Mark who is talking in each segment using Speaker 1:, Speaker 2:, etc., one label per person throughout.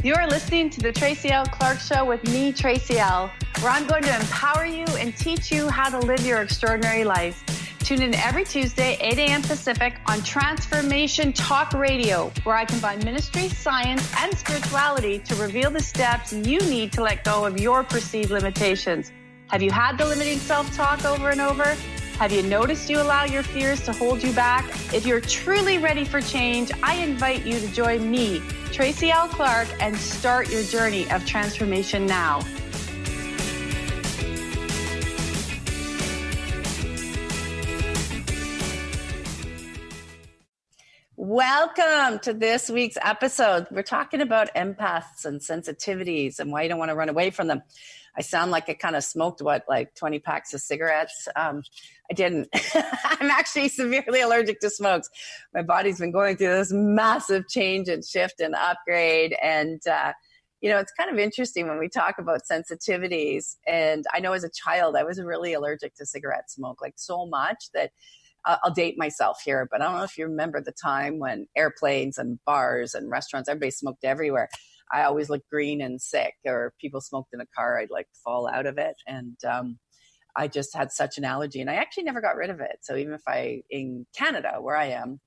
Speaker 1: You are listening to the Tracy L. Clark Show with me, Tracy L., where I'm going to empower you and teach you how to live your extraordinary life. Tune in every Tuesday, 8 a.m. Pacific on Transformation Talk Radio, where I combine ministry, science, and spirituality to reveal the steps you need to let go of your perceived limitations. Have you had the limiting self-talk over and over? Have you noticed you allow your fears to hold you back? If you're truly ready for change, I invite you to join me, Tracy L. Clark, and start your journey of transformation now. Welcome to this week's episode. We're talking about empaths and sensitivities and why you don't want to run away from them. I sound like I kind of smoked, 20 packs of cigarettes? I didn't. I'm actually severely allergic to smokes. My body's been going through this massive change and shift and upgrade. And, it's kind of interesting when we talk about sensitivities. And I know as a child, I was really allergic to cigarette smoke, like so much that I'll date myself here, but I don't know if you remember the time when airplanes and bars and restaurants, everybody smoked everywhere. I always looked green and sick, or people smoked in a car, I'd like fall out of it. And I just had such an allergy, and I actually never got rid of it. So even if in Canada, where I am,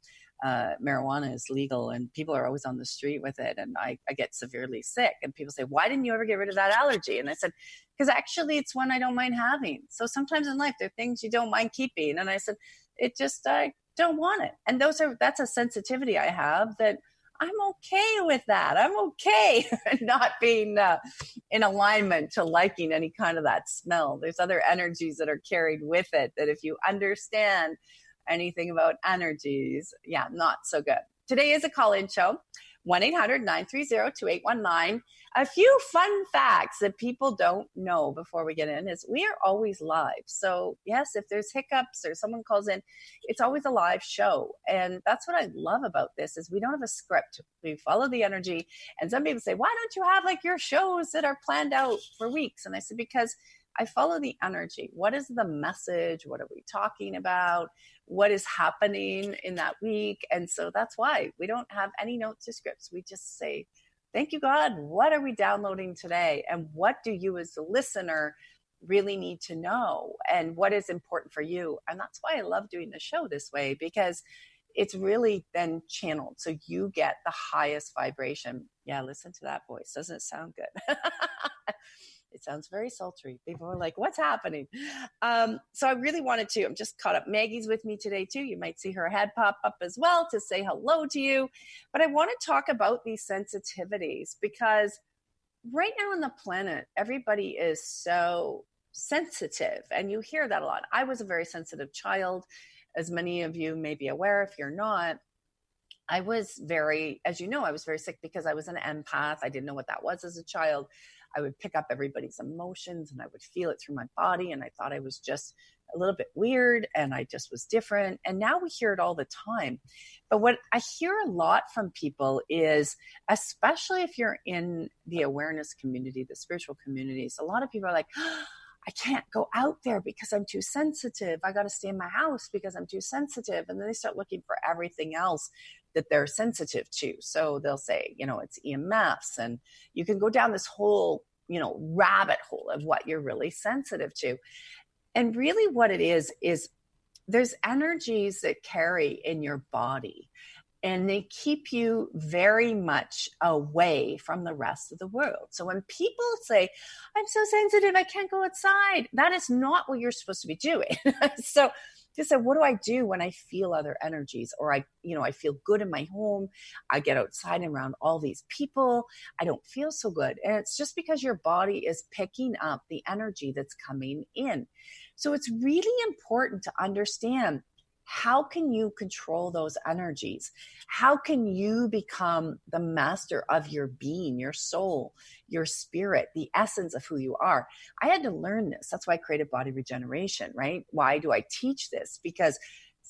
Speaker 1: marijuana is legal and people are always on the street with it. And I get severely sick, and people say, why didn't you ever get rid of that allergy? And I said, because actually it's one I don't mind having. So sometimes in life, there are things you don't mind keeping. And I said, I don't want it. And that's a sensitivity I have, that I'm okay with that. I'm okay not being in alignment to liking any kind of that smell. There's other energies that are carried with it that if you understand anything about energies, not so good. Today is a call-in show, 1-800-930-2819. A few fun facts that people don't know before we get in is we are always live. So yes, if there's hiccups or someone calls in, it's always a live show. And that's what I love about this is we don't have a script. We follow the energy. And some people say, why don't you have like your shows that are planned out for weeks? And I said, because I follow the energy. What is the message? What are we talking about? What is happening in that week? And so that's why we don't have any notes or scripts. We just say, thank you, God. What are we downloading today? And what do you as the listener really need to know? And what is important for you? And that's why I love doing the show this way, because it's really then channeled. So you get the highest vibration. Yeah, listen to that voice. Doesn't it sound good? It sounds very sultry. People are like, what's happening? So I really wanted to, I'm just caught up. Maggie's with me today too. You might see her head pop up as well to say hello to you. But I want to talk about these sensitivities because right now on the planet, everybody is so sensitive. And you hear that a lot. I was a very sensitive child. As many of you may be aware, if you're not, I was very sick because I was an empath. I didn't know what that was as a child. I would pick up everybody's emotions and I would feel it through my body. And I thought I was just a little bit weird and I just was different. And now we hear it all the time. But what I hear a lot from people is, especially if you're in the awareness community, the spiritual communities, a lot of people are like, I can't go out there because I'm too sensitive. I got to stay in my house because I'm too sensitive. And then they start looking for everything else that they're sensitive to. So they'll say, it's EMFs, and you can go down this whole, rabbit hole of what you're really sensitive to. And really what it is there's energies that carry in your body, and they keep you very much away from the rest of the world. So when people say, I'm so sensitive, I can't go outside, that is not what you're supposed to be doing. So just say, what do I do when I feel other energies? Or I feel good in my home. I get outside and around all these people. I don't feel so good. And it's just because your body is picking up the energy that's coming in. So it's really important to understand, how can you control those energies? How can you become the master of your being, your soul, your spirit, the essence of who you are? I had to learn this. That's why I created Body Regeneration, right? Why do I teach this? Because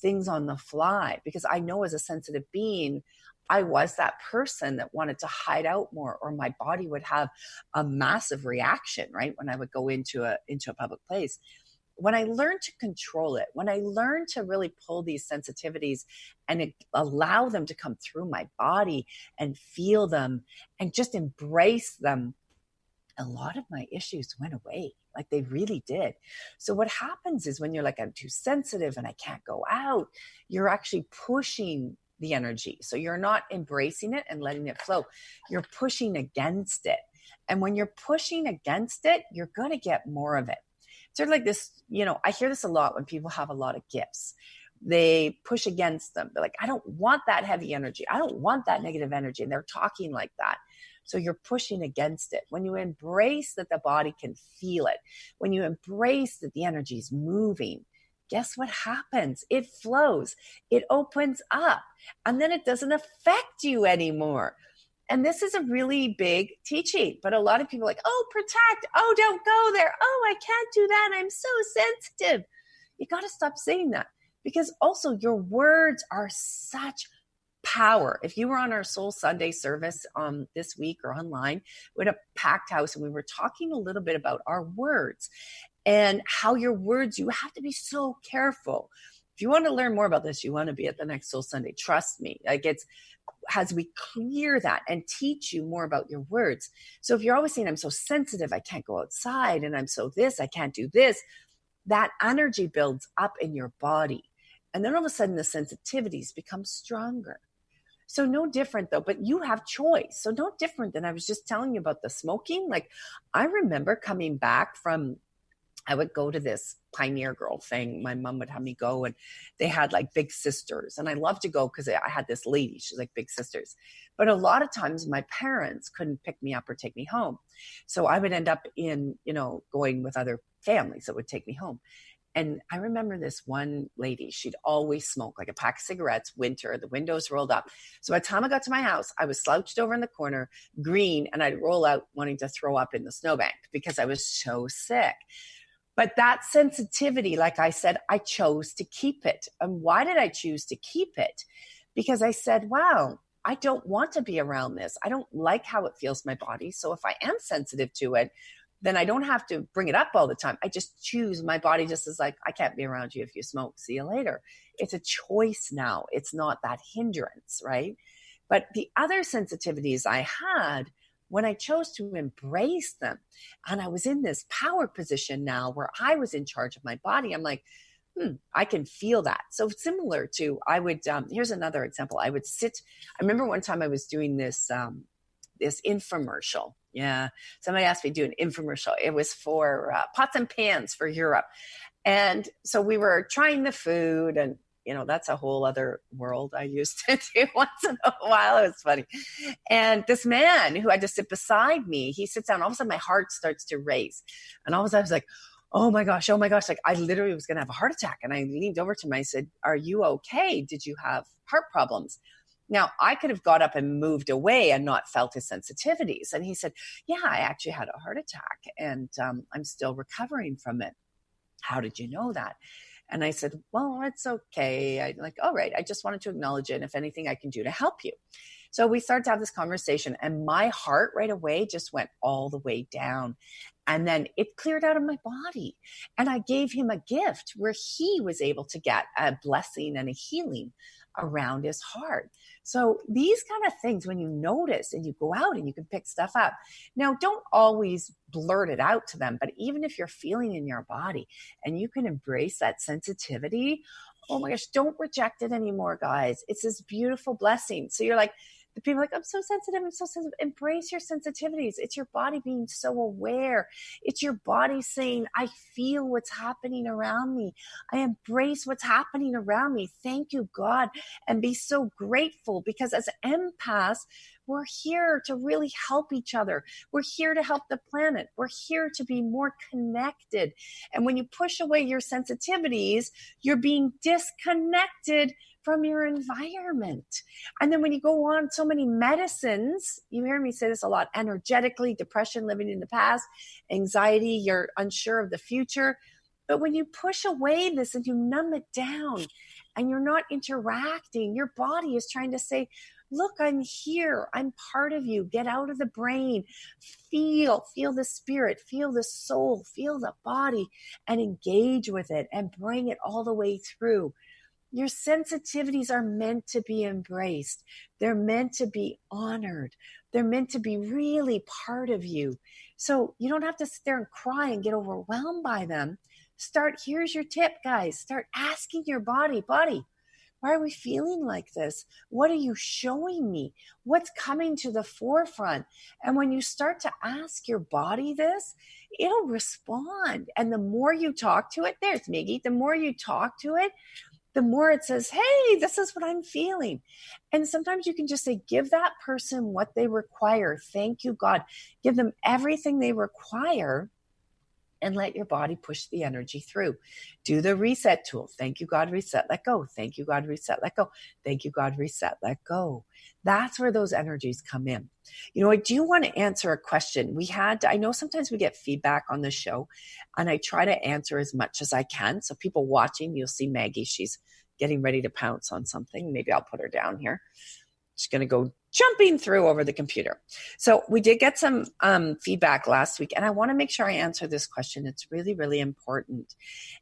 Speaker 1: things on the fly, because I know as a sensitive being, I was that person that wanted to hide out more, or my body would have a massive reaction, right? When I would go into a public place. when I learned to control it, when I learned to really pull these sensitivities and allow them to come through my body and feel them and just embrace them, a lot of my issues went away. Like they really did. So what happens is when you're like, I'm too sensitive and I can't go out, you're actually pushing the energy. So you're not embracing it and letting it flow. You're pushing against it. And when you're pushing against it, you're going to get more of it. Sort of like this, I hear this a lot when people have a lot of gifts. They push against them. They're like, I don't want that heavy energy. I don't want that negative energy. And they're talking like that. So you're pushing against it. When you embrace that the body can feel it, when you embrace that the energy is moving, guess what happens? It flows. It opens up. And then it doesn't affect you anymore. And this is a really big teaching, but a lot of people are like, oh, protect. Oh, don't go there. Oh, I can't do that. I'm so sensitive. You got to stop saying that, because also your words are such power. If you were on our Soul Sunday service this week or online, we had a packed house and we were talking a little bit about our words and how your words, you have to be so careful. If you want to learn more about this, you want to be at the next Soul Sunday. Trust me, like as we clear that and teach you more about your words. So if you're always saying, I'm so sensitive, I can't go outside, and I'm so this, I can't do this, that energy builds up in your body. And then all of a sudden the sensitivities become stronger. So no different though, but you have choice. So no different than I was just telling you about the smoking. Like I remember coming back from, I would go to this Pioneer Girl thing. My mom would have me go, and they had like Big Sisters. And I loved to go because I had this lady, she's like Big Sisters. But a lot of times my parents couldn't pick me up or take me home. So I would end up in, going with other families that would take me home. And I remember this one lady, she'd always smoke like a pack of cigarettes, winter, the windows rolled up. So by the time I got to my house, I was slouched over in the corner, green, and I'd roll out wanting to throw up in the snowbank because I was so sick. But that sensitivity, like I said, I chose to keep it. And why did I choose to keep it? Because I said, wow, I don't want to be around this. I don't like how it feels in my body. So if I am sensitive to it, then I don't have to bring it up all the time. I just choose. My body just is like, I can't be around you if you smoke. See you later. It's a choice now. It's not that hindrance, right? But the other sensitivities I had, when I chose to embrace them, and I was in this power position now where I was in charge of my body, I'm like, I can feel that. So similar to, I would, here's another example. I would sit, I remember one time I was doing this infomercial. Yeah. Somebody asked me to do an infomercial. It was for pots and pans for Europe. And so we were trying the food, and, that's a whole other world I used to do once in a while. It was funny. And this man who had to sit beside me, he sits down. All of a sudden my heart starts to race. And all of a sudden I was like, oh my gosh. Like I literally was going to have a heart attack. And I leaned over to him. I said, are you okay? Did you have heart problems? Now, I could have got up and moved away and not felt his sensitivities. And he said, yeah, I actually had a heart attack, and I'm still recovering from it. How did you know that? And I said, well, it's okay. All right, I just wanted to acknowledge it. And if anything I can do to help you. So we started to have this conversation, and my heart right away just went all the way down. And then it cleared out of my body. And I gave him a gift where he was able to get a blessing and a healing around his heart. So these kind of things, when you notice and you go out and you can pick stuff up. Now, don't always blurt it out to them, but even if you're feeling in your body and you can embrace that sensitivity, oh my gosh, don't reject it anymore, guys. It's this beautiful blessing. So you're like, the people are like, I'm so sensitive. I'm so sensitive. Embrace your sensitivities. It's your body being so aware. It's your body saying, I feel what's happening around me. I embrace what's happening around me. Thank you, God. And be so grateful, because as empaths, we're here to really help each other. We're here to help the planet. We're here to be more connected. And when you push away your sensitivities, you're being disconnected from your environment. And then when you go on so many medicines, you hear me say this a lot, energetically, depression, living in the past, anxiety, you're unsure of the future. But when you push away this and you numb it down and you're not interacting, your body is trying to say, Look, I'm here. I'm part of you. Get out of the brain. Feel the spirit, feel the soul, feel the body, and engage with it and bring it all the way through. Your sensitivities are meant to be embraced. They're meant to be honored. They're meant to be really part of you. So you don't have to sit there and cry and get overwhelmed by them. Here's your tip, guys. Start asking your body, why are we feeling like this? What are you showing me? What's coming to the forefront? And when you start to ask your body this, it'll respond. And the more you talk to it, there's Miggy, the more you talk to it, the more it says, hey, this is what I'm feeling. And sometimes you can just say, give that person what they require. Thank you, God. Give them everything they require and let your body push the energy through. Do the reset tool. Thank you, God, reset, let go. Thank you, God, reset, let go. Thank you, God, reset, let go. That's where those energies come in. I do want to answer a question. I know sometimes we get feedback on the show, and I try to answer as much as I can. So people watching, you'll see Maggie, she's getting ready to pounce on something. Maybe I'll put her down here. She's going to go jumping through over the computer. So we did get some feedback last week, and I want to make sure I answer this question. It's really, really important.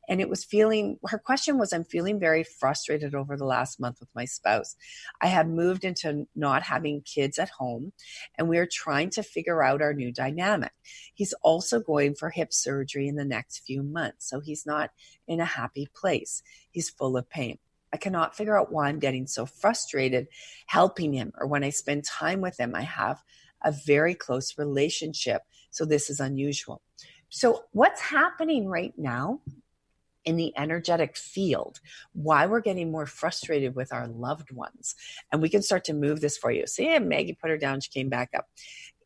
Speaker 1: And her question was, I'm feeling very frustrated over the last month with my spouse. I have moved into not having kids at home, and we are trying to figure out our new dynamic. He's also going for hip surgery in the next few months, so he's not in a happy place. He's full of pain. I cannot figure out why I'm getting so frustrated helping him, or when I spend time with him, I have a very close relationship. So this is unusual. So what's happening right now in the energetic field, why we're getting more frustrated with our loved ones, and we can start to move this for you. See, Maggie put her down, she came back up,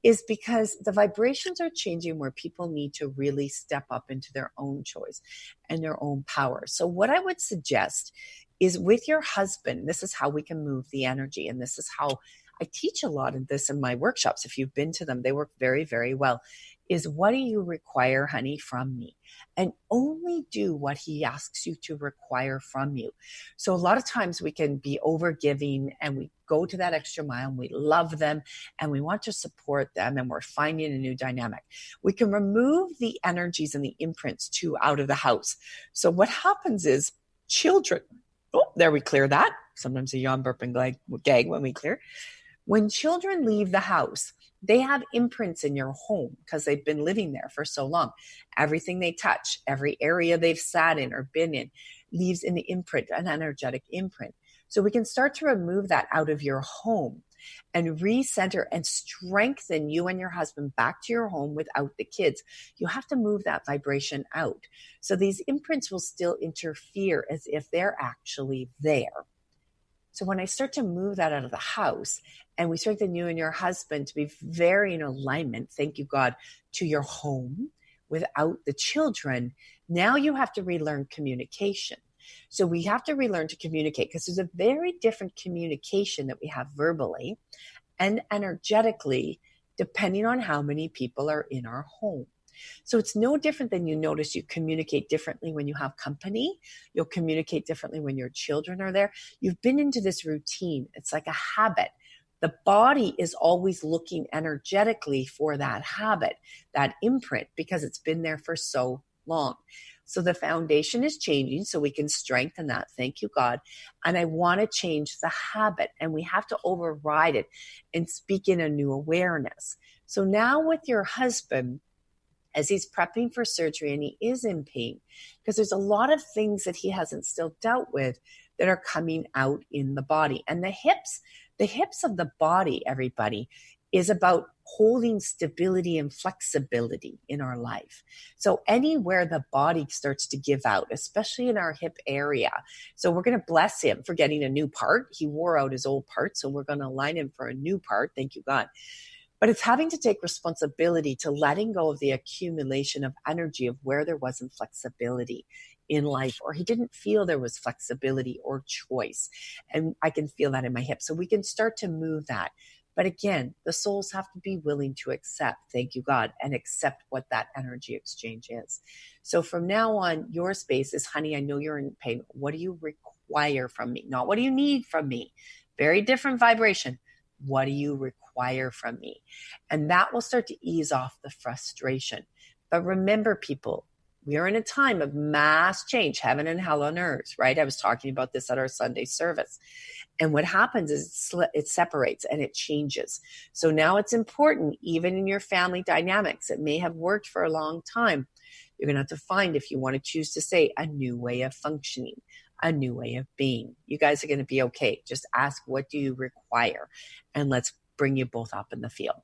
Speaker 1: is because the vibrations are changing where people need to really step up into their own choice and their own power. So what I would suggest is, with your husband, this is how we can move the energy. And this is how I teach a lot of this in my workshops. If you've been to them, they work very, very well. Is, what do you require, honey, from me? And only do what he asks you to require from you. So a lot of times we can be overgiving, and we go to that extra mile, and we love them and we want to support them, and we're finding a new dynamic. We can remove the energies and the imprints too out of the house. So what happens is, children, there we clear that. Sometimes a yawn, burp, and gag when we clear. When children leave the house, they have imprints in your home because they've been living there for so long. Everything they touch, every area they've sat in or been in, leaves an imprint, an energetic imprint. So we can start to remove that out of your home and recenter and strengthen you and your husband back to your home without the kids. You have to move that vibration out. So these imprints will still interfere as if they're actually there. So when I start to move that out of the house, and we strengthen you and your husband to be very in alignment, thank you, God, to your home without the children, now you have to relearn communication. So we have to relearn to communicate, because there's a very different communication that we have verbally and energetically, depending on how many people are in our home. So it's no different than, you notice, you communicate differently when you have company. You'll communicate differently when your children are there. You've been into this routine. It's like a habit. The body is always looking energetically for that habit, that imprint, because it's been there for so long. So the foundation is changing, so we can strengthen that. Thank you, God. And I want to change the habit, and we have to override it and speak in a new awareness. So now with your husband, as he's prepping for surgery and he is in pain, because there's a lot of things that he hasn't still dealt with that are coming out in the body. And the hips of the body, everybody, is about holding stability and flexibility in our life. So anywhere the body starts to give out, especially in our hip area. So we're going to bless him for getting a new part. He wore out his old part, so we're going to align him for a new part. Thank you, God. But it's having to take responsibility to letting go of the accumulation of energy of where there wasn't flexibility in life, or he didn't feel there was flexibility or choice. And I can feel that in my hips. So we can start to move that. But again, the souls have to be willing to accept, thank you, God, and accept what that energy exchange is. So from now on, your space is, honey, I know you're in pain. What do you require from me? Not what do you need from me? Very different vibration. What do you require from me? And that will start to ease off the frustration. But remember, people, we are in a time of mass change, heaven and hell on earth, right? I was talking about this at our Sunday service. And what happens is it separates and it changes. So now it's important, even in your family dynamics, it may have worked for a long time. You're going to have to find, if you want to choose to say, a new way of functioning, a new way of being. You guys are going to be okay. Just ask, what do you require? And let's bring you both up in the field.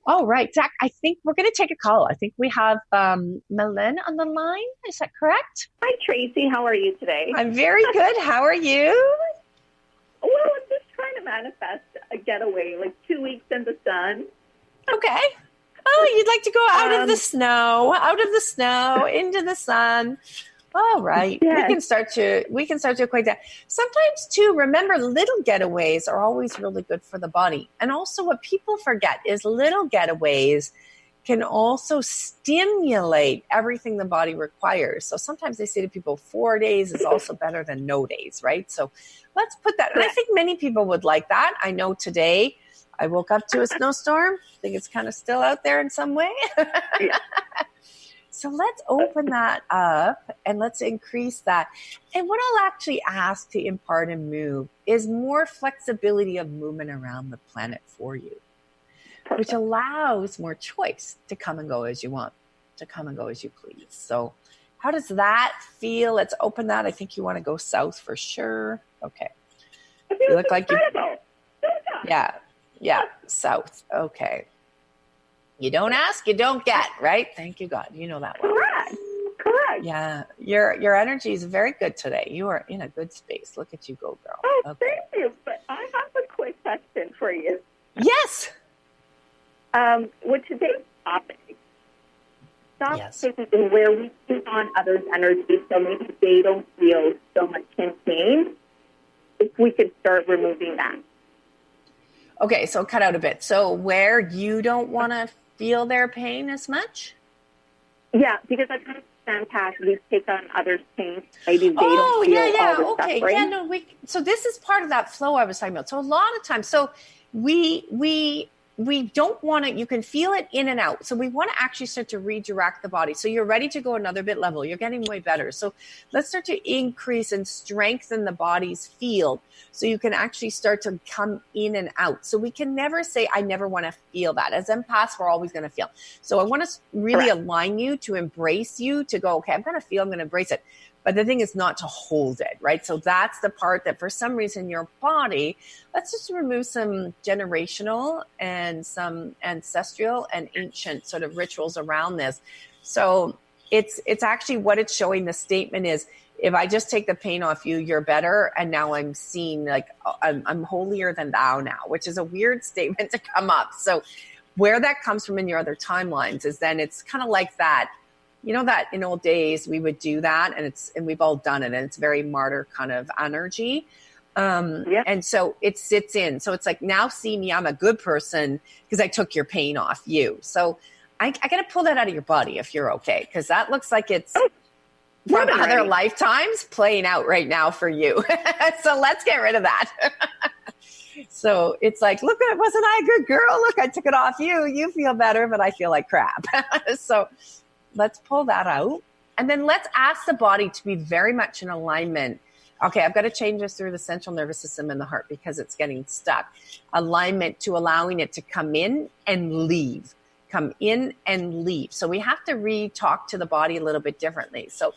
Speaker 1: All right, Zach, I think we're going to take a call. I think we have Mylène on the line. Is that correct?
Speaker 2: Hi, Tracy. How are you today?
Speaker 1: I'm very good. How are you?
Speaker 2: Well, I'm just trying to manifest a getaway, like 2 weeks in the sun.
Speaker 1: Okay. Oh, you'd like to go out of the snow, into the sun. All right.
Speaker 2: Yes.
Speaker 1: We can start to equate that. Sometimes too, remember, little getaways are always really good for the body. And also what people forget is little getaways can also stimulate everything the body requires. So sometimes they say to people, 4 days is also better than no days, right? So let's put that. And I think many people would like that. I know today I woke up to a snowstorm. I think it's kind of still out there in some way.
Speaker 2: Yeah.
Speaker 1: So let's open that up and let's increase that. And what I'll actually ask to impart and move is more flexibility of movement around the planet for you, which allows more choice to come and go as you want, to come and go as you please. So how does that feel? Let's open that. I think you want to go south for sure. Okay. You look like you. Yeah, south. Okay. You don't ask, you don't get, right? Thank you, God. You know that one.
Speaker 2: Correct.
Speaker 1: Yeah, your energy is very good today. You are in a good space. Look at you go, girl.
Speaker 2: Oh,
Speaker 1: okay.
Speaker 2: Thank you. But I have a quick question for you.
Speaker 1: Yes.
Speaker 2: With today's topic, stop
Speaker 1: Yes.
Speaker 2: taking where we take on others' energy so maybe they don't feel so much in pain, if we could start removing that.
Speaker 1: Okay, so cut out a bit. So where you don't want to feel their pain as much?
Speaker 2: Yeah, because I kind of understand past we take on others' pain. Maybe they don't feel all the
Speaker 1: okay.
Speaker 2: suffering.
Speaker 1: Yeah, no, so this is part of that flow I was talking about. So a lot of times, so we don't want to, you can feel it in and out. So we want to actually start to redirect the body. So you're ready to go another bit level. You're getting way better. So let's start to increase and strengthen the body's field so you can actually start to come in and out. So we can never say, I never want to feel that. As empaths, we're always going to feel. So I want to really align you, to embrace you, to go, okay, I'm going to feel, I'm going to embrace it. But the thing is not to hold it, right? So that's the part that for some reason your body, let's just remove some generational and some ancestral and ancient sort of rituals around this. So it's actually what it's showing. The statement is, if I just take the pain off you, you're better. And now I'm seen like I'm holier than thou now, which is a weird statement to come up. So where that comes from in your other timelines is then it's kind of like that. You know that in old days we would do that, and we've all done it, and it's very martyr kind of energy. And so it sits in. So it's like, now see me, I'm a good person because I took your pain off you. So I got to pull that out of your body if you're okay, because that looks like it's from other lifetimes playing out right now for you. So let's get rid of that. So it's like, look, wasn't I a good girl? Look, I took it off you. You feel better, but I feel like crap. So let's pull that out. And then let's ask the body to be very much in alignment. Okay, I've got to change this through the central nervous system and the heart because it's getting stuck. Alignment to allowing it to come in and leave. Come in and leave. So we have to re-talk to the body a little bit differently. So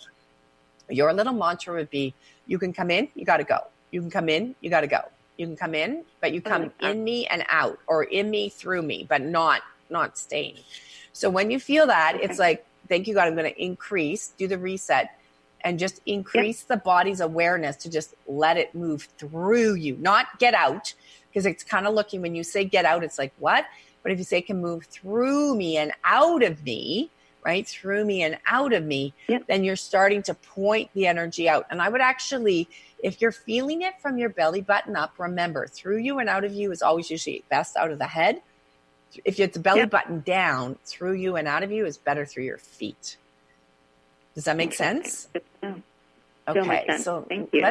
Speaker 1: your little mantra would be, you can come in, you got to go. You can come in, you got to go. You can come in, but you come in me and out, or in me, through me, but not staying. So when you feel that, it's like, thank you, God, I'm going to increase, do the reset, and just increase the body's awareness to just let it move through you, not get out, because it's kind of looking, when you say get out, it's like, what? But if you say it can move through me and out of me, right? Through me and out of me, then you're starting to point the energy out. And I would actually, if you're feeling it from your belly button up, remember, through you and out of you is always usually best out of the head. If it's a belly button down, through you and out of you is better through your feet. Does that make sense?
Speaker 2: Okay,
Speaker 1: so
Speaker 2: Thank you.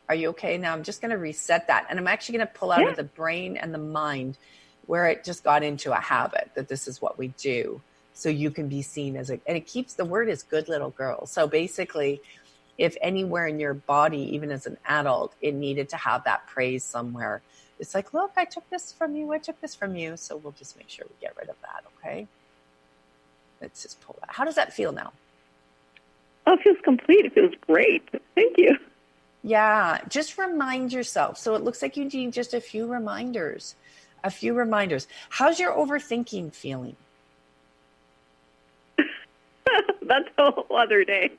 Speaker 1: Are you okay now? I'm just going to reset that. And I'm actually going to pull out of the brain and the mind where it just got into a habit that this is what we do. So you can be seen as and it keeps, the word is good little girl. So basically, if anywhere in your body, even as an adult, it needed to have that praise somewhere, it's like, look, I took this from you. I took this from you. So we'll just make sure we get rid of that. Okay. Let's just pull that. How does that feel now?
Speaker 2: Oh, it feels complete. It feels great. Thank you.
Speaker 1: Yeah, just remind yourself. So it looks like you need just a few reminders. How's your overthinking feeling?
Speaker 2: That's a whole other day.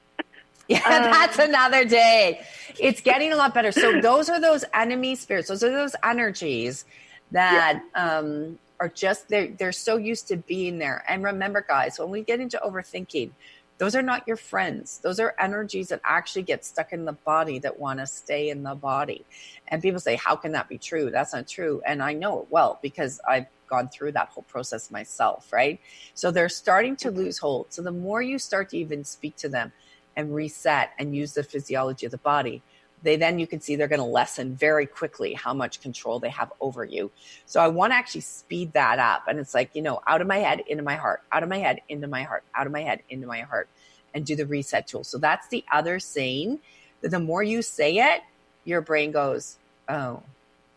Speaker 1: Yeah, that's another day. It's getting a lot better. So those are those enemy spirits. Those are those energies that are just, they're so used to being there. And remember, guys, when we get into overthinking, those are not your friends. Those are energies that actually get stuck in the body that want to stay in the body. And people say, how can that be true? That's not true. And I know it well because I've gone through that whole process myself, right? So they're starting to lose hold. So the more you start to even speak to them and reset and use the physiology of the body, you can see they're going to lessen very quickly how much control they have over you. So I want to actually speed that up. And it's like, out of my head, into my heart, out of my head, into my heart, out of my head, into my heart, and do the reset tool. So that's the other saying, that the more you say it, your brain goes, oh,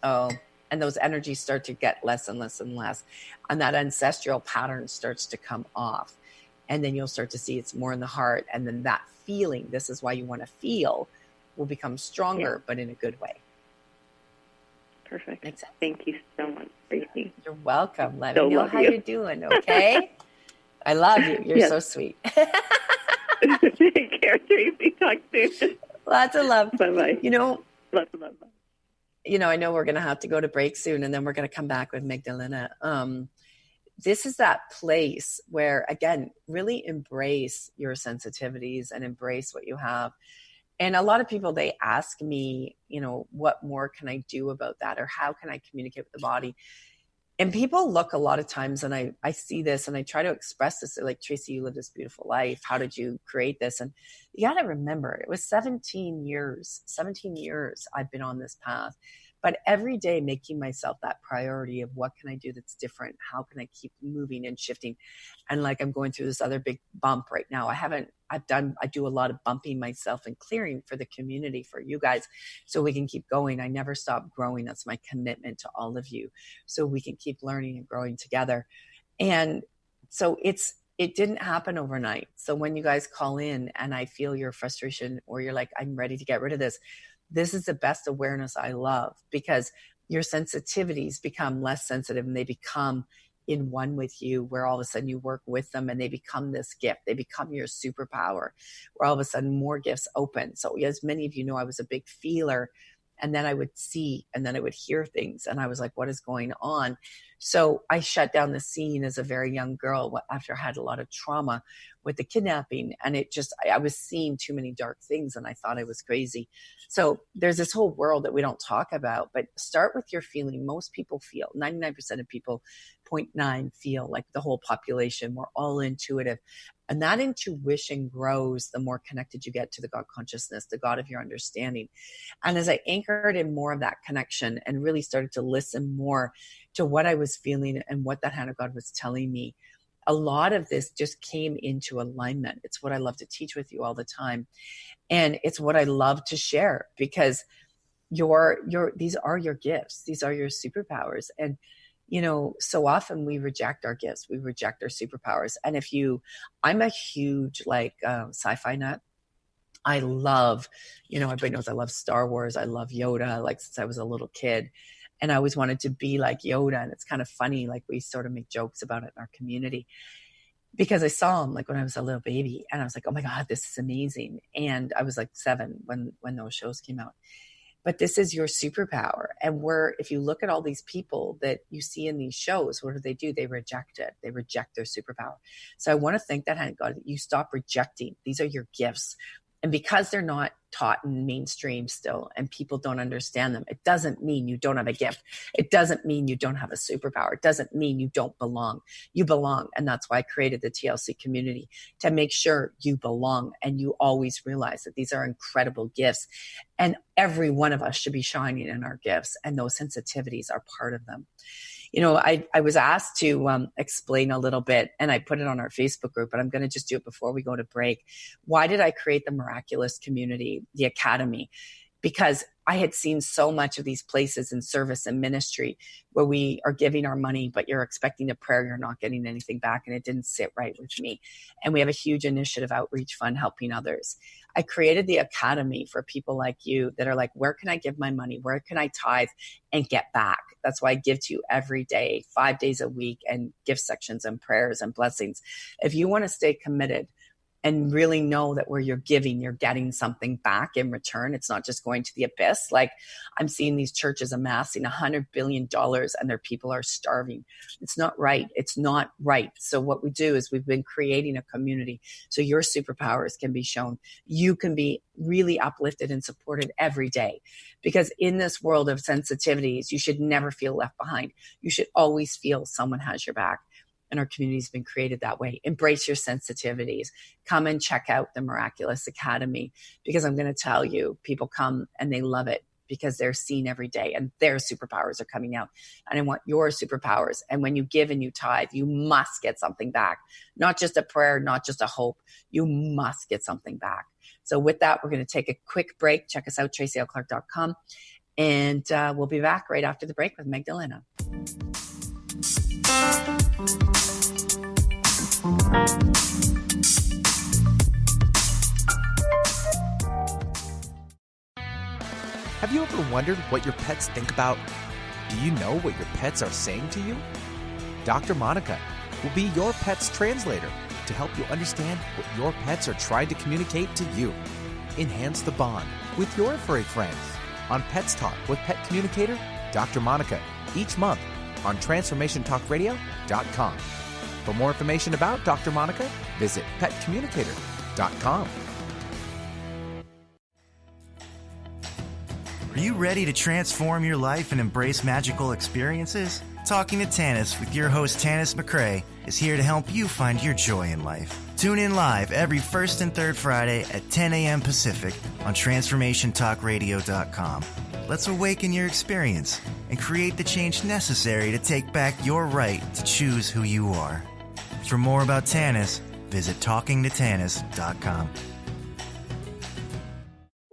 Speaker 1: and those energies start to get less and less and less. And that ancestral pattern starts to come off. And then you'll start to see it's more in the heart. And then that feeling, this is why you want to feel, will become stronger, but in a good way.
Speaker 2: Perfect. Thank you so much, Tracy.
Speaker 1: You're welcome. Let me know how you're doing, okay? I love you. You're so sweet.
Speaker 2: Take care, Tracy. Talk soon.
Speaker 1: Lots of love.
Speaker 2: Bye-bye.
Speaker 1: Lots of love. I know we're going to have to go to break soon, and then we're going to come back with Magdalena. This is that place where, again, really embrace your sensitivities and embrace what you have. And a lot of people, they ask me, what more can I do about that? Or how can I communicate with the body? And people look a lot of times, and I see this and I try to express this. They're like, Tracy, you live this beautiful life. How did you create this? And you got to remember, it was 17 years I've been on this path. But every day making myself that priority of what can I do that's different? How can I keep moving and shifting? And like I'm going through this other big bump right now. I do a lot of bumping myself and clearing for the community, for you guys, so we can keep going. I never stop growing. That's my commitment to all of you, so we can keep learning and growing together. And so it didn't happen overnight. So when you guys call in and I feel your frustration, or you're like, I'm ready to get rid of this, this is the best awareness I love, because your sensitivities become less sensitive and they become in one with you, where all of a sudden you work with them and they become this gift. They become your superpower, where all of a sudden more gifts open. So as many of you know, I was a big feeler, and then I would see and then I would hear things, and I was like, what is going on? So I shut down the scene as a very young girl after I had a lot of trauma with the kidnapping. And I was seeing too many dark things, and I thought I was crazy. So there's this whole world that we don't talk about, but start with your feeling. Most people feel, 99% of people, 0.9 feel, like the whole population. We're all intuitive. And that intuition grows the more connected you get to the God consciousness, the God of your understanding. And as I anchored in more of that connection and really started to listen more to what I was feeling and what that hand of God was telling me, a lot of this just came into alignment. It's what I love to teach with you all the time. And it's what I love to share, because these are your gifts. These are your superpowers. And so often we reject our gifts. We reject our superpowers. And I'm a huge sci-fi nut. I love, everybody knows I love Star Wars. I love Yoda, since I was a little kid. And I always wanted to be like Yoda. And it's kind of funny, we sort of make jokes about it in our community, because I saw him when I was a little baby, and I was like, oh my God, this is amazing. And I was 7 when those shows came out. But this is your superpower. And if you look at all these people that you see in these shows, what do? They reject it. They reject their superpower. So I want to thank that hand, God, that you stop rejecting. These are your gifts. And because they're not taught in mainstream still and people don't understand them, it doesn't mean you don't have a gift. It doesn't mean you don't have a superpower. It doesn't mean you don't belong. You belong. And that's why I created the TLC community, to make sure you belong and you always realize that these are incredible gifts. And every one of us should be shining in our gifts, and those sensitivities are part of them. You know, I was asked to explain a little bit, and I put it on our Facebook group, but I'm going to just do it before we go to break. Why did I create the Miraculous Community, the Academy? Because I had seen so much of these places in service and ministry where we are giving our money, but you're expecting a prayer, you're not getting anything back, and it didn't sit right with me. And we have a huge initiative outreach fund helping others. I created the Academy for people like you that are like, where can I give my money? Where can I tithe and get back? That's why I give to you every day, 5 days a week, and gift sections and prayers and blessings. If you want to stay committed and really know that where you're giving, you're getting something back in return. It's not just going to the abyss. Like, I'm seeing these churches amassing $100 billion and their people are starving. It's not right. It's not right. So what we do is we've been creating a community so your superpowers can be shown. You can be really uplifted and supported every day, because in this world of sensitivities, you should never feel left behind. You should always feel someone has your back. And our community has been created that way. Embrace your sensitivities. Come and check out the Miraculous Academy, because I'm going to tell you, people come and they love it because they're seen every day and their superpowers are coming out. And I want your superpowers. And when you give and you tithe, you must get something back. Not just a prayer, not just a hope. You must get something back. So with that, we're going to take a quick break. Check us out, TracyLClark.com. And we'll be back right after the break with Magdalena.
Speaker 3: Have you ever wondered what your pets think about? Do you know what your pets are saying to you? Dr. Monica will be your pet's translator to help you understand what your pets are trying to communicate to you. Enhance the bond with your furry friends on Pets Talk with Pet Communicator Dr. Monica each month on TransformationTalkRadio.com. For more information about Dr. Monica, visit PetCommunicator.com.
Speaker 4: Are you ready to transform your life and embrace magical experiences? Talking to Tanis with your host Tanis McCrae is here to help you find your joy in life. Tune in live every first and third Friday at 10 a.m. Pacific on TransformationTalkRadio.com. Let's awaken your experience and create the change necessary to take back your right to choose who you are. For more about Tanis, visit TalkingToTanis.com.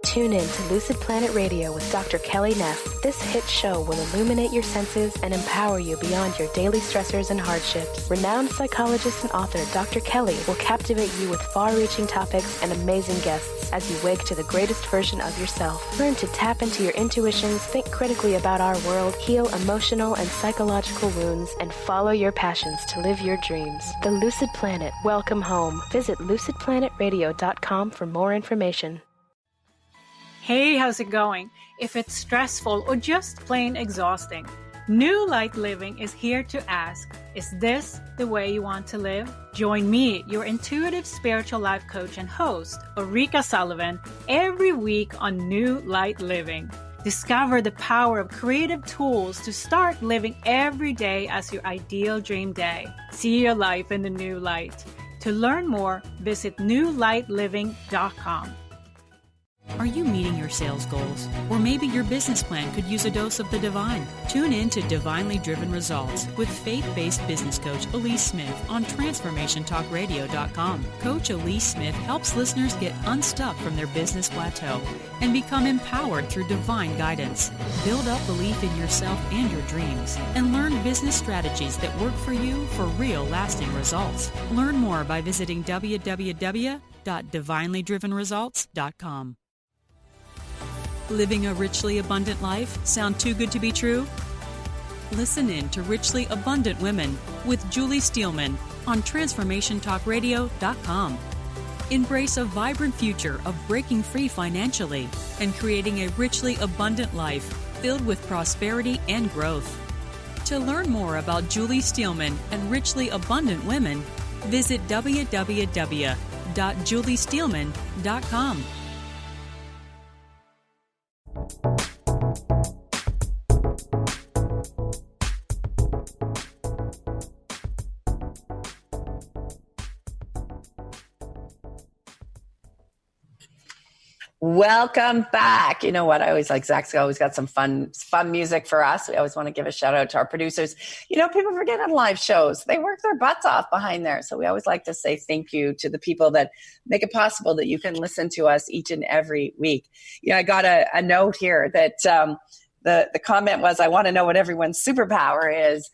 Speaker 5: Tune in to Lucid Planet Radio with Dr. Kelly Neff. This hit show will illuminate your senses and empower you beyond your daily stressors and hardships. Renowned psychologist and author Dr. Kelly will captivate you with far-reaching topics and amazing guests as you wake to the greatest version of yourself. Learn to tap into your intuitions, think critically about our world, heal emotional and psychological wounds, and follow your passions to live your dreams. The Lucid Planet. Welcome home. Visit lucidplanetradio.com for more information.
Speaker 6: Hey, how's it going? If it's stressful or just plain exhausting, New Light Living is here to ask, is this the way you want to live? Join me, your intuitive spiritual life coach and host, Ulrika Sullivan, every week on New Light Living. Discover the power of creative tools to start living every day as your ideal dream day. See your life in the new light. To learn more, visit newlightliving.com.
Speaker 7: Are you meeting your sales goals? Or maybe your business plan could use a dose of the divine? Tune in to Divinely Driven Results with faith-based business coach Elise Smith on TransformationTalkRadio.com. Coach Elise Smith helps listeners get unstuck from their business plateau and become empowered through divine guidance. Build up belief in yourself and your dreams, and learn business strategies that work for you for real lasting results. Learn more by visiting www.divinelydrivenresults.com. Living a richly abundant life sound too good to be true? Listen in to Richly Abundant Women with Julie Steelman on TransformationTalkRadio.com. Embrace a vibrant future of breaking free financially and creating a richly abundant life filled with prosperity and growth. To learn more about Julie Steelman and Richly Abundant Women, visit www.juliesteelman.com.
Speaker 1: Welcome back. You know what? I always like Zach's always got some fun music for us. We always want to give a shout out to our producers. You know, people forget on live shows, they work their butts off behind there. So we always like to say thank you to the people that make it possible that you can listen to us each and every week. You know, I got a note here that the comment was, I want to know what everyone's superpower is.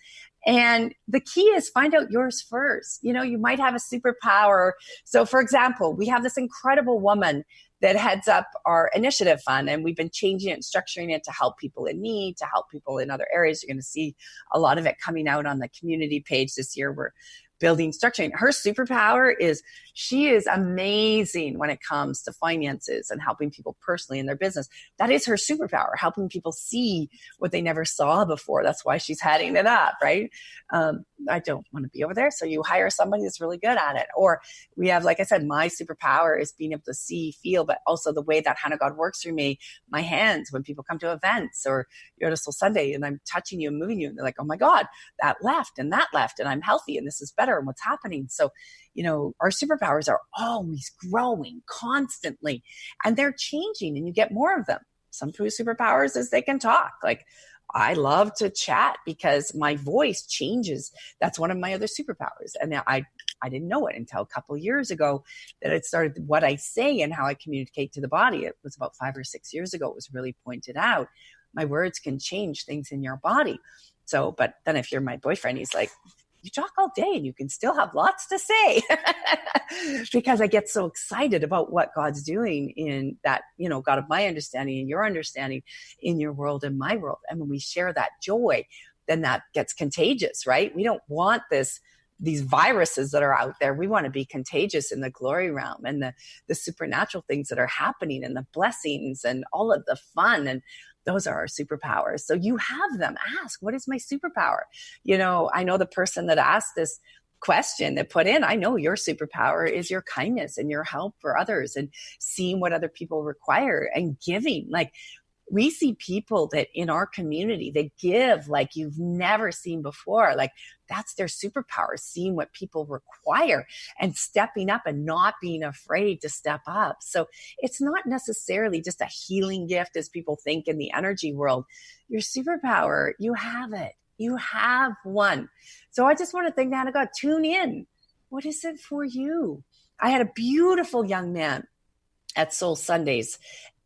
Speaker 1: And the key is find out yours first. You know, you might have a superpower. So for example, we have this incredible woman that heads up our initiative fund, and we've been changing it and structuring it to help people in need, to help people in other areas. You're going to see a lot of it coming out on the community page this year. We're building, structuring. Her superpower is she is amazing when it comes to finances and helping people personally in their business. That is her superpower, helping people see what they never saw before. That's why she's heading it up, right? I don't want to be over there. So you hire somebody that's really good at it. Or we have, like I said, my superpower is being able to see, feel, but also the way that Hand of God works through me, my hands, when people come to events or you're at a Soul Sunday and I'm touching you and moving you and they're like, oh my God, that left and I'm healthy and this is better and what's happening. So, you know, our superpowers are always growing constantly and they're changing and you get more of them. Some superpowers is they can talk. Like I love to chat because my voice changes. That's one of my other superpowers. And now I didn't know it until a couple of years ago that it started what I say and how I communicate to the body. It was about 5 or 6 years ago. It was really pointed out. My words can change things in your body. So, but then if you're my boyfriend, he's like, you talk all day and you can still have lots to say because I get so excited about what God's doing in that, you know, God of my understanding and your understanding in your world and my world. And when we share that joy, then that gets contagious, right? We don't want these viruses that are out there. We want to be contagious in the glory realm and the supernatural things that are happening and the blessings and all of the fun. And those are our superpowers. So you have them. Ask, what is my superpower? You know, I know the person that asked this question that put in, I know your superpower is your kindness and your help for others and seeing what other people require and giving. Like we see people that in our community, they give like you've never seen before. Like that's their superpower, seeing what people require and stepping up and not being afraid to step up. So it's not necessarily just a healing gift as people think in the energy world. Your superpower, you have it. You have one. So I just want to thank the Hand of God. Tune in. What is it for you? I had a beautiful young man at Soul Sundays.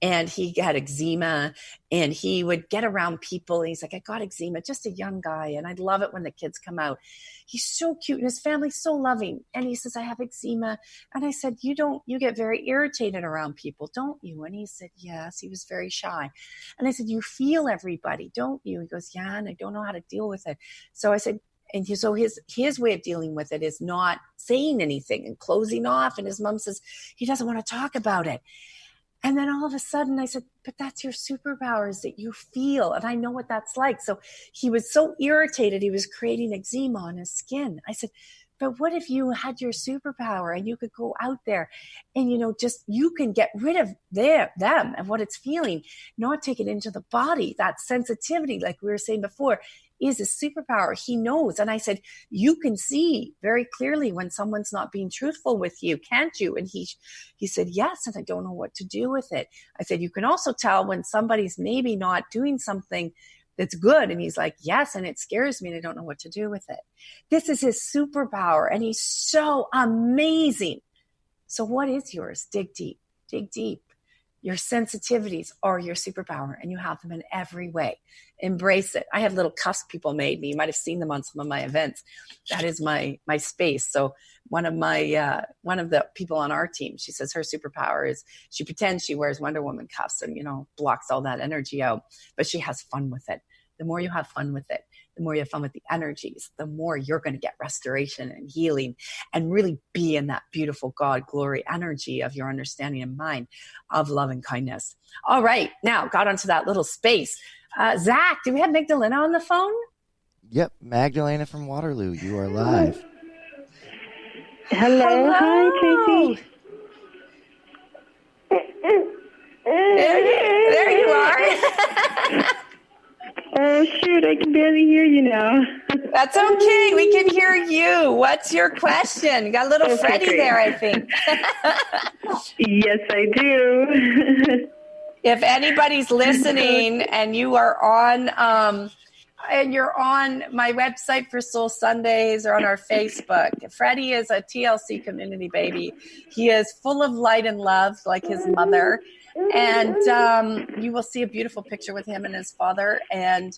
Speaker 1: And he had eczema and he would get around people. And he's like, I got eczema, just a young guy. And I love it when the kids come out. He's so cute and his family's so loving. And he says, I have eczema. And I said, you get very irritated around people, don't you? And he said, yes, he was very shy. And I said, you feel everybody, don't you? He goes, yeah, and I don't know how to deal with it. So I said, and so his way of dealing with it is not saying anything and closing off. And his mom says, he doesn't want to talk about it. And then all of a sudden I said, but that's your superpowers that you feel. And I know what that's like. So he was so irritated. He was creating eczema on his skin. I said, but what if you had your superpower and you could go out there and, you know, just you can get rid of them and what it's feeling, not take it into the body. That sensitivity, like we were saying before, is a superpower. He knows. And I said, you can see very clearly when someone's not being truthful with you, can't you? And he said, yes. And I don't know what to do with it. I said, you can also tell when somebody's maybe not doing something that's good. And he's like, yes. And it scares me and I don't know what to do with it. This is his superpower. And he's so amazing. So what is yours? Dig deep, dig deep. Your sensitivities are your superpower and you have them in every way. Embrace it. I have little cuffs people made me. You might have seen them on some of my events. That is my space. So one of the people on our team, she says her superpower is she pretends she wears Wonder Woman cuffs and, you know, blocks all that energy out, but she has fun with it. The more you have fun with it, the more you have fun with the energies, the more you're going to get restoration and healing and really be in that beautiful God glory energy of your understanding and mind of love and kindness. All right. Now got onto that little space. Zach, do we have Magdalena on the phone?
Speaker 8: Yep. Magdalena from Waterloo. You are live.
Speaker 2: Hello. Hi, Tracy.
Speaker 1: There you are.
Speaker 2: Oh, shoot, I can barely hear you now.
Speaker 1: That's okay. We can hear you. What's your question? You got a little Freddie
Speaker 2: great.
Speaker 1: there, I think.
Speaker 2: Yes, I do.
Speaker 1: If anybody's listening and you are on and you're on my website for Soul Sundays or on our Facebook, Freddie is a TLC community baby. He is full of light and love like his mother. And you will see a beautiful picture with him and his father. And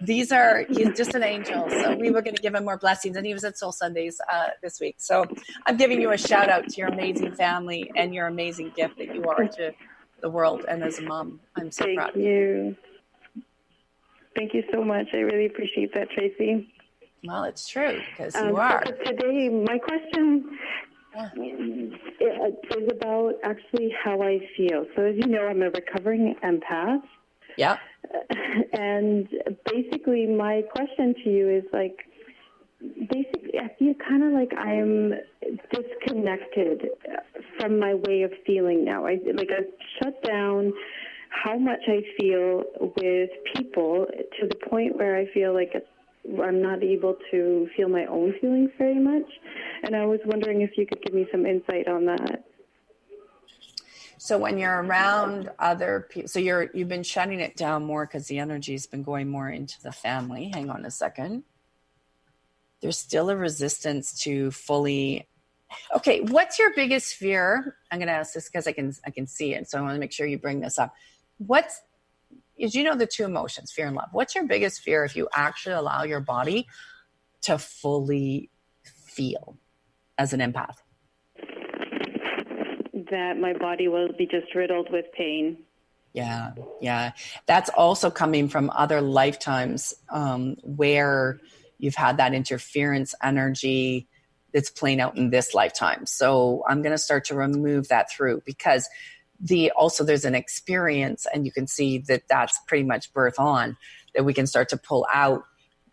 Speaker 1: he's just an angel. So we were going to give him more blessings. And he was at Soul Sundays this week. So I'm giving you a shout out to your amazing family and your amazing gift that you are to the world. And as a mom, I'm so proud.
Speaker 2: Thank you. Thank you so much. I really appreciate that, Tracy.
Speaker 1: Well, it's true because you are.
Speaker 2: So today, my question is about actually how I feel. So as you know, I'm a recovering empath.
Speaker 1: Yeah.
Speaker 2: And basically my question to you is basically I feel kind of like I'm disconnected from my way of feeling now. I've shut down how much I feel with people to the point where I feel like I'm not able to feel my own feelings very much. And I was wondering if you could give me some insight on that.
Speaker 1: So when you're around other people, so you've been shutting it down more because the energy's been going more into the family. Hang on a second. There's still a resistance to fully. Okay, what's your biggest fear? I'm going to ask this because I can see it. So I want to make sure you bring this up. You know the two emotions, fear and love. What's your biggest fear if you actually allow your body to fully feel as an empath?
Speaker 2: That my body will be just riddled with pain.
Speaker 1: Yeah. That's also coming from other lifetimes where you've had that interference energy that's playing out in this lifetime. So I'm going to start to remove that through because there's an experience, and you can see that that's pretty much birth on, that we can start to pull out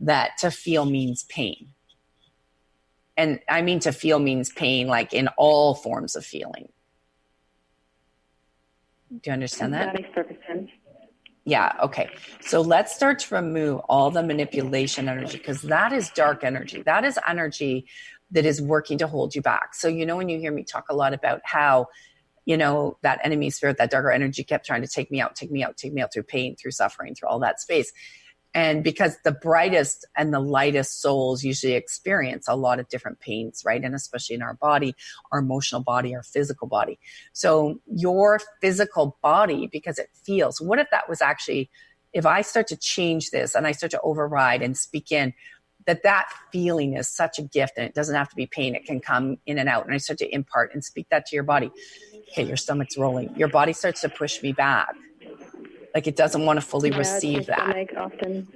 Speaker 1: that to feel means pain. And I mean to feel means pain, like in all forms of feeling. Do you understand that?
Speaker 2: That makes perfect sense.
Speaker 1: Yeah, okay. So let's start to remove all the manipulation energy because that is dark energy. That is energy that is working to hold you back. So, when you hear me talk a lot about how, that enemy spirit, that darker energy kept trying to take me out through pain, through suffering, through all that space. And because the brightest and the lightest souls usually experience a lot of different pains, right? And especially in our body, our emotional body, our physical body. So your physical body, because it feels, what if that was actually, if I start to change this and I start to override and speak in, that feeling is such a gift, and it doesn't have to be pain. It can come in and out. And I start to impart and speak that to your body. Okay, your stomach's rolling. Your body starts to push me back. Like it doesn't want to fully receive that.
Speaker 2: Often.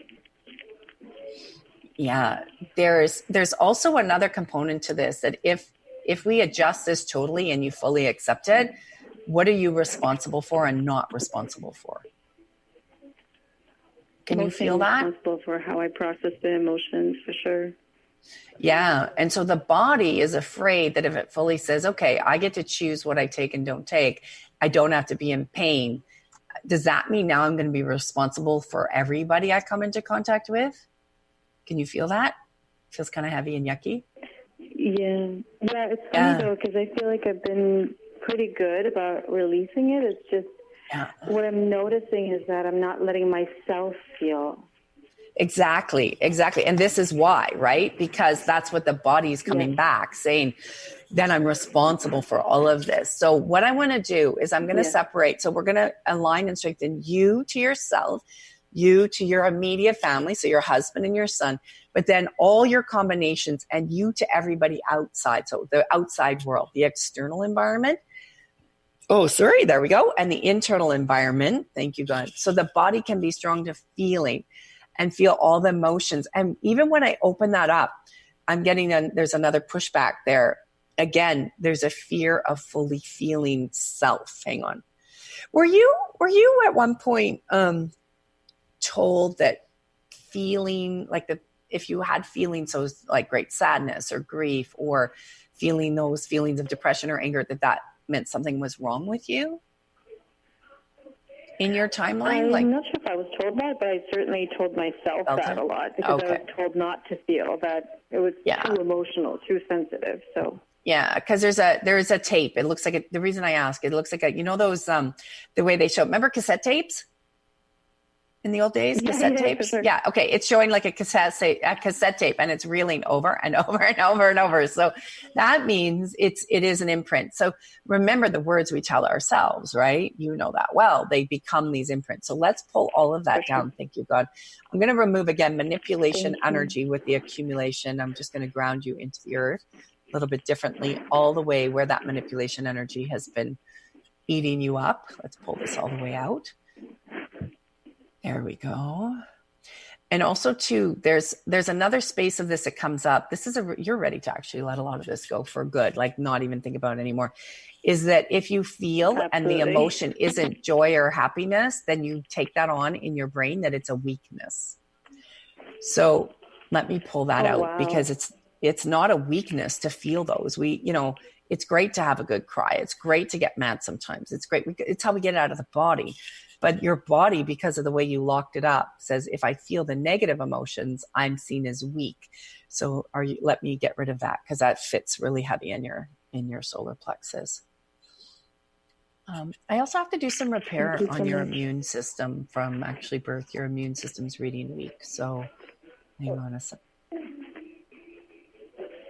Speaker 1: Yeah. There's also another component to this that if we adjust this totally and you fully accept it, what are you responsible for and not responsible for? Can you feel that?
Speaker 2: Responsible for how I process the emotions, for sure.
Speaker 1: Yeah. And so the body is afraid that if it fully says, okay, I get to choose what I take and don't take, I don't have to be in pain. Does that mean now I'm going to be responsible for everybody I come into contact with? Can you feel that? Feels kind of heavy and yucky.
Speaker 2: Yeah. It's funny though, because I feel like I've been pretty good about releasing it. It's just what I'm noticing is that I'm not letting myself feel.
Speaker 1: Exactly. And this is why, right? Because that's what the body is coming back saying, then I'm responsible for all of this. So what I want to do is I'm going to separate. So we're going to align and strengthen you to yourself, you to your immediate family, so your husband and your son, but then all your combinations and you to everybody outside. So the outside world, the external environment. Oh, sorry. There we go. And the internal environment. Thank you, God. So the body can be strong to feeling and feel all the emotions. And even when I open that up, I'm getting there's another pushback there. Again, there's a fear of fully feeling self. Hang on. Were you at one point told that feeling like if you had feelings, so like great sadness or grief or feeling those feelings of depression or anger, that meant something was wrong with you? in your timeline?
Speaker 2: I'm not sure if I was told that, but I certainly told myself that a lot, because I was told not to feel that it was too emotional, too sensitive. So
Speaker 1: yeah, because there's a tape. It looks like the reason I ask, it looks like those the way they show. Remember cassette tapes? In the old days, cassette tapes? Sure. Yeah, okay. It's showing like a cassette tape, and it's reeling over and over and over and over. So that means it is an imprint. So remember the words we tell ourselves, right? You know that well. They become these imprints. So let's pull all of that down. Thank you, God. I'm going to remove, again, manipulation energy with the accumulation. I'm just going to ground you into the earth a little bit differently, all the way where that manipulation energy has been eating you up. Let's pull this all the way out. There we go. And also too, there's another space of this that comes up. This is you're ready to actually let a lot of this go for good, like not even think about it anymore. Is that if you feel and the emotion isn't joy or happiness, then you take that on in your brain that it's a weakness. So let me pull that out, because it's not a weakness to feel those. It's great to have a good cry. It's great to get mad sometimes. It's great. It's how we get it out of the body. But your body, because of the way you locked it up, says, if I feel the negative emotions, I'm seen as weak. So let me get rid of that, because that fits really heavy in your solar plexus. I also have to do some repair on your immune system from actually birth. Your immune system's reading weak. So hang on a second.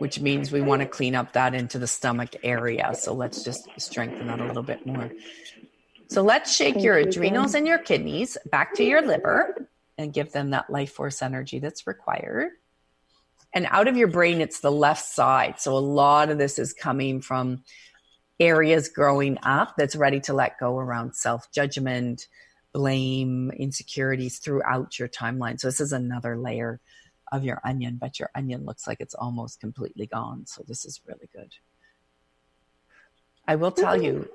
Speaker 1: Which means we want to clean up that into the stomach area. So let's just strengthen that a little bit more. So let's shake your adrenals and your kidneys back to your liver and give them that life force energy that's required. And out of your brain, it's the left side. So a lot of this is coming from areas growing up that's ready to let go around self-judgment, blame, insecurities throughout your timeline. So this is another layer of your onion, but your onion looks like it's almost completely gone. So this is really good. I will tell you,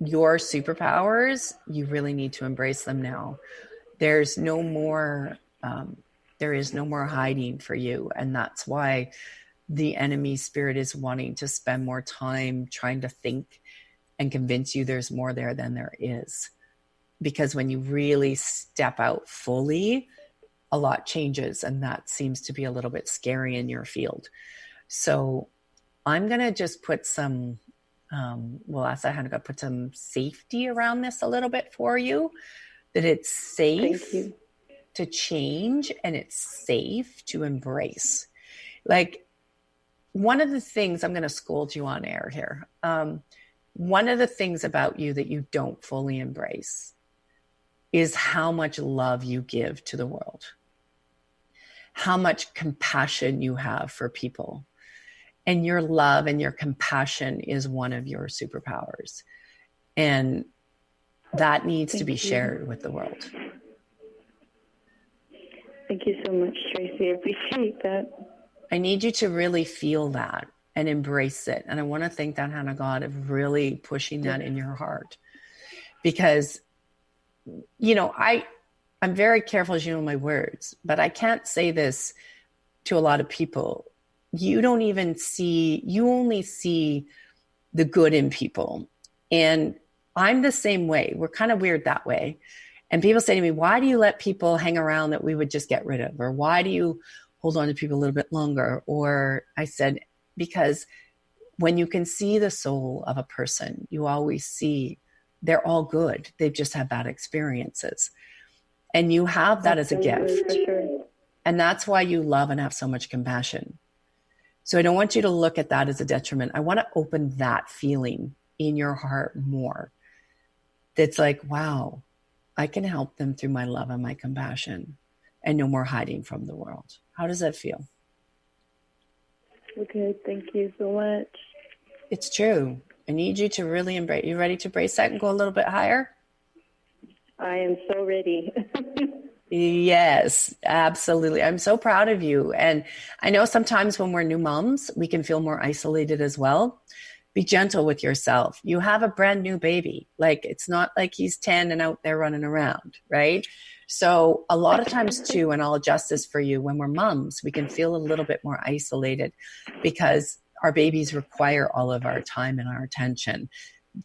Speaker 1: your superpowers, you really need to embrace them now. There is no more hiding for you. And that's why the enemy spirit is wanting to spend more time trying to think and convince you there's more there than there is. Because when you really step out fully, a lot changes, and that seems to be a little bit scary in your field. So I'm going to just put some, ask that, I'm going to put some safety around this a little bit for you, that it's safe to change and it's safe to embrace. Like, one of the things, I'm going to scold you on air here. One of the things about you that you don't fully embrace is how much love you give to the world, how much compassion you have for people. And your love and your compassion is one of your superpowers. And that needs to be shared with the world.
Speaker 2: Thank you so much, Tracy. I appreciate that.
Speaker 1: I need you to really feel that and embrace it. And I want to thank that hand of God of really pushing that in your heart. Because, I'm very careful, as you know, my words, but I can't say this to a lot of people. You only see the good in people. And I'm the same way. We're kind of weird that way. And people say to me, why do you let people hang around that we would just get rid of? Or why do you hold on to people a little bit longer? Or I said, because when you can see the soul of a person, you always see they're all good. They've just had bad experiences. And you have that as a gift. And that's why you love and have so much compassion. So I don't want you to look at that as a detriment. I want to open that feeling in your heart more. That's like, wow, I can help them through my love and my compassion, and no more hiding from the world. How does that feel?
Speaker 2: Okay, thank you so much.
Speaker 1: It's true. I need you to really embrace. You ready to embrace that and go a little bit higher?
Speaker 2: I am so ready.
Speaker 1: Yes, absolutely. I'm so proud of you. And I know sometimes when we're new moms, we can feel more isolated as well. Be gentle with yourself. You have a brand new baby. Like, it's not like he's 10 and out there running around, right? So a lot of times too, and I'll adjust this for you, when we're moms, we can feel a little bit more isolated because our babies require all of our time and our attention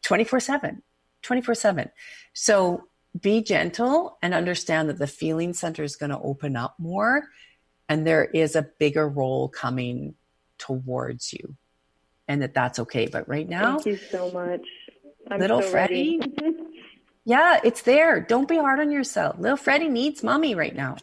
Speaker 1: 24/7. 24/7. So be gentle and understand that the feeling center is going to open up more, and there is a bigger role coming towards you, and that's okay. But right now,
Speaker 2: thank you so much. I'm
Speaker 1: little
Speaker 2: so
Speaker 1: Freddie,
Speaker 2: ready.
Speaker 1: yeah, it's there. Don't be hard on yourself. Little Freddie needs mommy right now.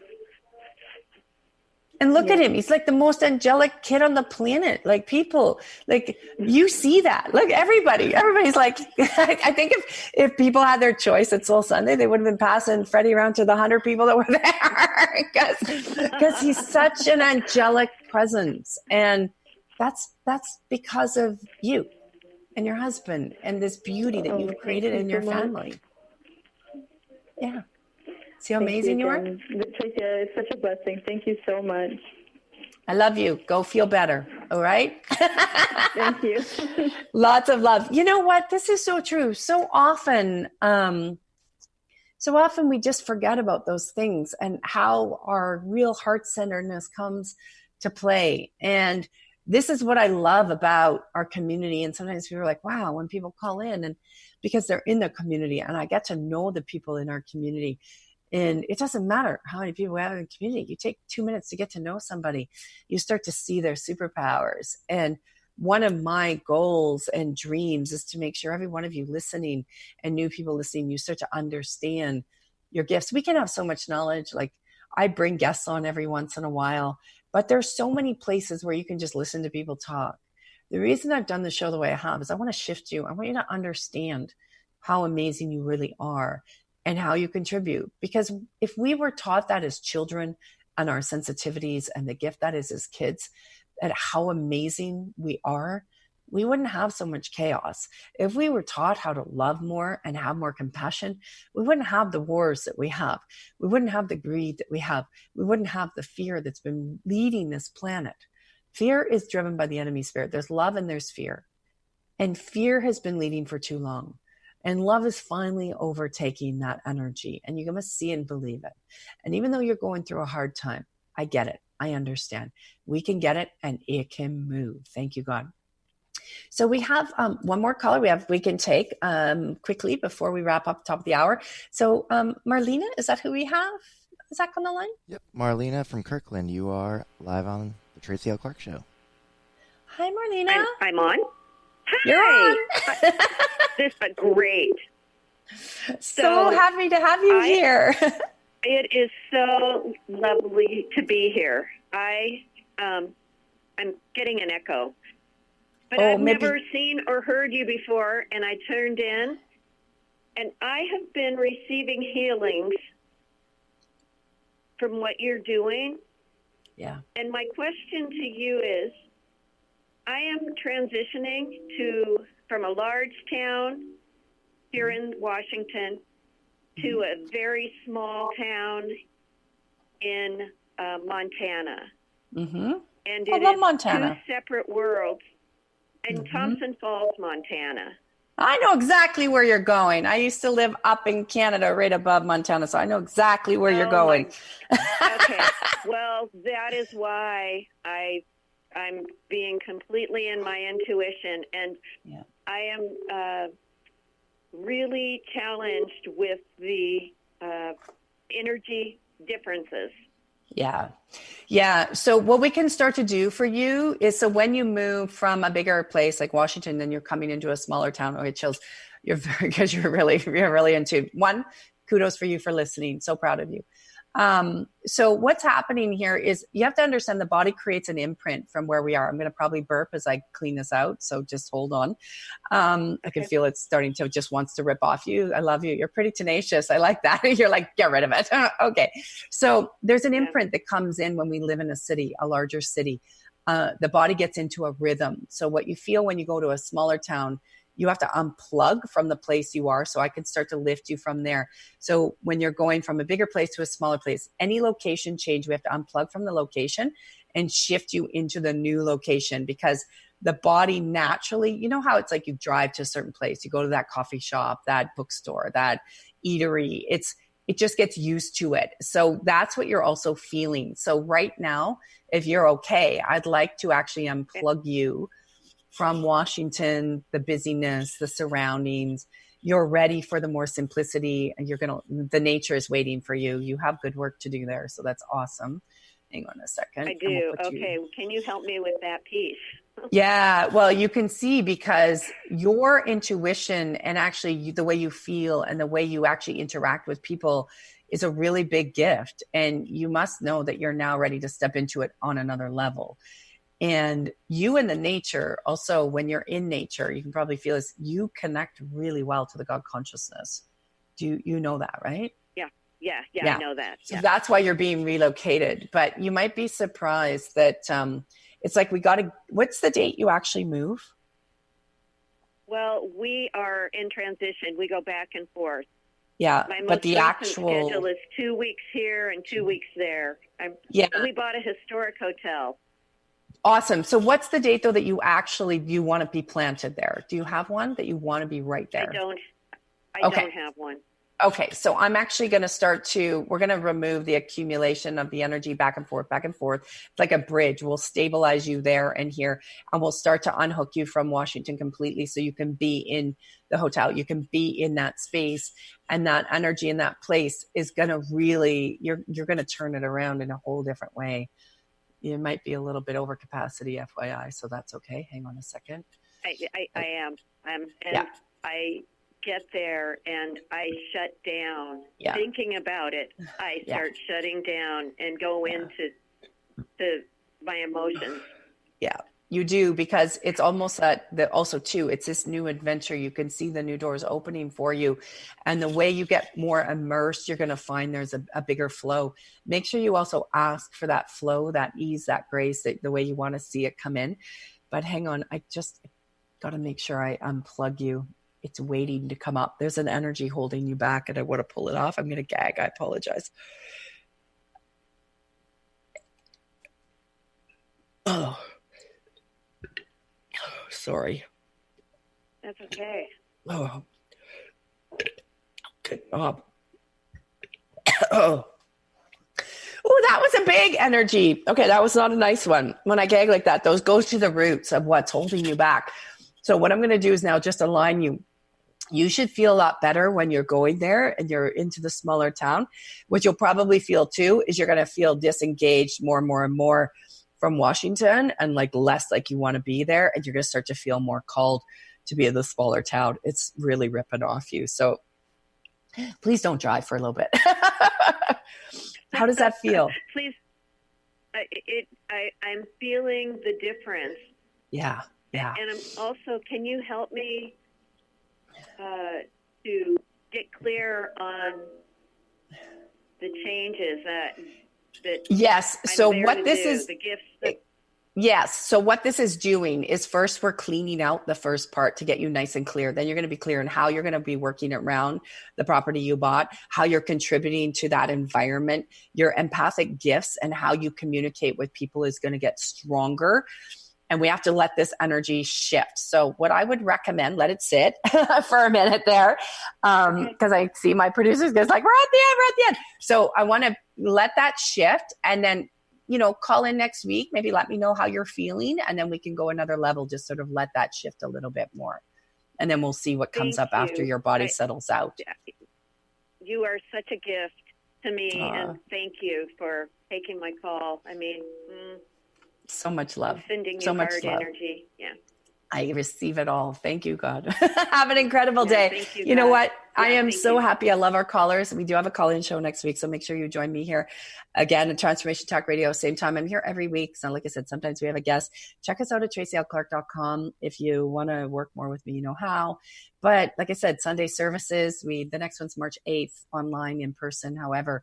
Speaker 1: And look at him. He's like the most angelic kid on the planet. Like people, like you see that. Look, everybody's like, I think if people had their choice at Soul Sunday, they would have been passing Freddie around to the 100 people that were there because he's such an angelic presence. And that's because of you and your husband and this beauty that you've created in your family. Yeah. See how amazing you are?
Speaker 2: Patricia, it's such a blessing. Thank you so much.
Speaker 1: I love you. Go feel better. All right?
Speaker 2: Thank you.
Speaker 1: Lots of love. You know what? This is so true. So often we just forget about those things and how our real heart-centeredness comes to play. And this is what I love about our community. And sometimes people are like, wow, when people call in, and because they're in the community and I get to know the people in our community. And it doesn't matter how many people we have in the community. You take 2 minutes to get to know somebody. You start to see their superpowers. And one of my goals and dreams is to make sure every one of you listening and new people listening, you start to understand your gifts. We can have so much knowledge. Like I bring guests on every once in a while, but there's so many places where you can just listen to people talk. The reason I've done the show the way I have is I want to shift you. I want you to understand how amazing you really are and how you contribute. Because if we were taught that as children and our sensitivities and the gift that is as kids, and how amazing we are, we wouldn't have so much chaos. If we were taught how to love more and have more compassion, we wouldn't have the wars that we have. We wouldn't have the greed that we have. We wouldn't have the fear that's been leading this planet. Fear is driven by the enemy spirit. There's love and there's fear. And fear has been leading for too long. And love is finally overtaking that energy. And you must see and believe it. And even though you're going through a hard time, I get it. I understand. We can get it and it can move. Thank you, God. So we have one more caller we can take quickly before we wrap up top of the hour. So Marlena, is that who we have? Is that on the line?
Speaker 8: Yep. Marlena from Kirkland. You are live on the Tracy L. Clark Show.
Speaker 1: Hi, Marlena.
Speaker 9: I'm on. Hi.
Speaker 1: You're on.
Speaker 9: This is great.
Speaker 1: So happy to have you here.
Speaker 9: It is so lovely to be here. I'm getting an echo, but I've never seen or heard you before, and I tuned in, and I have been receiving healings from what you're doing.
Speaker 1: Yeah.
Speaker 9: And my question to you is, I am transitioning from a large town here in Washington to a very small town in Montana.
Speaker 1: Mm-hmm.
Speaker 9: And
Speaker 1: I love Montana.
Speaker 9: Two separate worlds in Thompson Falls, Montana.
Speaker 1: I know exactly where you're going. I used to live up in Canada right above Montana, so I know exactly where you're going.
Speaker 9: Okay. Well, that is why I'm being completely in my intuition, and I am really challenged with the energy differences. Yeah. So what we can start to do for you is, so when you move from a bigger place like Washington, then you're coming into a smaller town. Oh, it chills. Because you're really into one. Kudos for you for listening. So proud of you. So what's happening here is you have to understand the body creates an imprint from where we are. I'm going to probably burp as I clean this out. So just hold on. I can feel it starting to just wants to rip off you. I love you. You're pretty tenacious. I like that. You're like, get rid of it. Okay. So there's an imprint that comes in when we live in a city, a larger city. The body gets into a rhythm. So what you feel when you go to a smaller town, you have to unplug from the place you are, so I can start to lift you from there. So when you're going from a bigger place to a smaller place, any location change, we have to unplug from the location and shift you into the new location, because the body naturally, you know how it's like you drive to a certain place, you go to that coffee shop, that bookstore, that eatery, it just gets used to it. So that's what you're also feeling. So right now, if you're okay, I'd like to actually unplug you from Washington, the busyness, the surroundings,
Speaker 1: you're ready for the more simplicity, and the nature is waiting for you. You have good work to do there. So that's awesome. Hang on a second.
Speaker 10: I do. Okay. Can you help me with that piece?
Speaker 1: Yeah. Well, you can see, because your intuition and actually the way you feel and the way you actually interact with people is a really big gift. And you must know that you're now ready to step into it on another level. And you and the nature, also when you're in nature, you can probably feel this, you connect really well to the God consciousness. Do you know that, right?
Speaker 10: Yeah, I know that.
Speaker 1: So that's why you're being relocated. But you might be surprised that it's like what's the date you actually move?
Speaker 10: Well, we are in transition. We go back and forth.
Speaker 1: Yeah,
Speaker 10: my
Speaker 1: but the actual
Speaker 10: schedule is 2 weeks here and 2 weeks there. We bought a historic hotel.
Speaker 1: Awesome. So what's the date, though, that you want to be planted there? Do you have one that you want to be right there?
Speaker 10: I don't have one.
Speaker 1: Okay. So I'm actually going to we're going to remove the accumulation of the energy back and forth, back and forth. It's like a bridge. We'll stabilize you there and here, and we'll start to unhook you from Washington completely, so you can be in the hotel. You can be in that space, and that energy in that place is going to really, you're going to turn it around in a whole different way. You might be a little bit over capacity, FYI, so that's okay. Hang on a second.
Speaker 10: I am. I get there and I shut down. Thinking about it, I start shutting down and go into my emotions. Yeah,
Speaker 1: you do, because it's almost also too, it's this new adventure. You can see the new doors opening for you. And the way you get more immersed, you're going to find there's a bigger flow. Make sure you also ask for that flow, that ease, that grace, the way you want to see it come in. But hang on, I just got to make sure I unplug you. It's waiting to come up. There's an energy holding you back, and I want to pull it off. I'm going to gag. I apologize. Oh, sorry.
Speaker 10: That's okay.
Speaker 1: Oh, good. Oh, that was a big energy. Okay, that was not a nice one. When I gag like that, those goes to the roots of what's holding you back. So what I'm going to do is now just align you. You should feel a lot better when you're going there and you're into the smaller town. What you'll probably feel too is you're going to feel disengaged more and more and more from Washington, and like less like you want to be there. And you're going to start to feel more called to be in the smaller town. It's really ripping off you. So please don't drive for a little bit. How does that feel?
Speaker 10: Please. I'm feeling the difference.
Speaker 1: Yeah.
Speaker 10: And I'm also, can you help me to get clear on the changes that
Speaker 1: yes. So what this is,
Speaker 10: the gifts
Speaker 1: yes. So what this is doing is, first we're cleaning out the first part to get you nice and clear. Then you're going to be clear on how you're going to be working around the property you bought, how you're contributing to that environment, your empathic gifts, and how you communicate with people is going to get stronger. And we have to let this energy shift. So what I would recommend, let it sit for a minute there. Because I see my producers goes like, we're at the end. So I want to let that shift, and then, call in next week, maybe let me know how you're feeling. And then we can go another level, just sort of let that shift a little bit more. And then we'll see what comes up after your body settles out.
Speaker 10: You are such a gift to me. And thank you for taking my call. I mean,
Speaker 1: so much love.
Speaker 10: Sending you
Speaker 1: so much
Speaker 10: hard
Speaker 1: love.
Speaker 10: energy. Yeah.
Speaker 1: I receive it all. Thank you, God. Have an incredible day.
Speaker 10: Thank you,
Speaker 1: you know what?
Speaker 10: Yeah,
Speaker 1: I am so happy. I love our callers. We do have a call-in show next week, so make sure you join me here again at Transformation Talk Radio, same time. I'm here every week. So like I said, sometimes we have a guest. Check us out at tracylclark.com. If you want to work more with me, you know how. But like I said, Sunday services, the next one's March 8th, online, in person. However,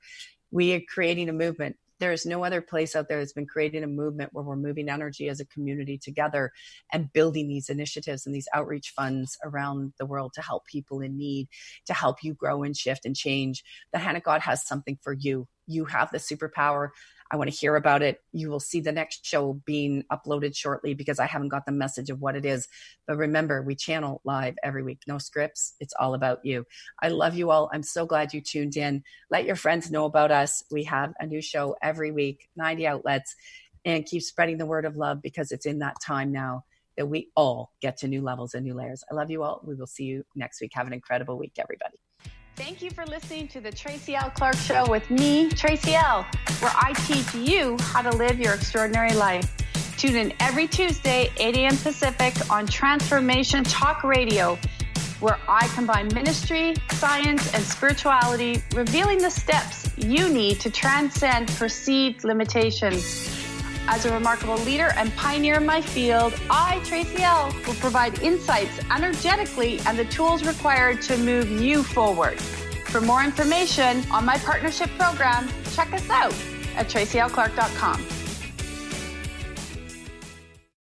Speaker 1: we are creating a movement. There is no other place out there that's been creating a movement where we're moving energy as a community together and building these initiatives and these outreach funds around the world to help people in need, to help you grow and shift and change. The hand of God has something for you. You have the superpower. I want to hear about it. You will see the next show being uploaded shortly, because I haven't got the message of what it is. But remember, we channel live every week. No scripts. It's all about you. I love you all. I'm so glad you tuned in. Let your friends know about us. We have a new show every week, 90 outlets, and keep spreading the word of love, because it's in that time now that we all get to new levels and new layers. I love you all. We will see you next week. Have an incredible week, everybody. Thank you for listening to the Tracy L. Clark Show with me, Tracy L., where I teach you how to live your extraordinary life. Tune in every Tuesday, 8 a.m. Pacific on Transformation Talk Radio, where I combine ministry, science, and spirituality, revealing the steps you need to transcend perceived limitations. As a remarkable leader and pioneer in my field, I, Tracy L., will provide insights energetically and the tools required to move you forward. For more information on my partnership program, check us out at tracylclark.com.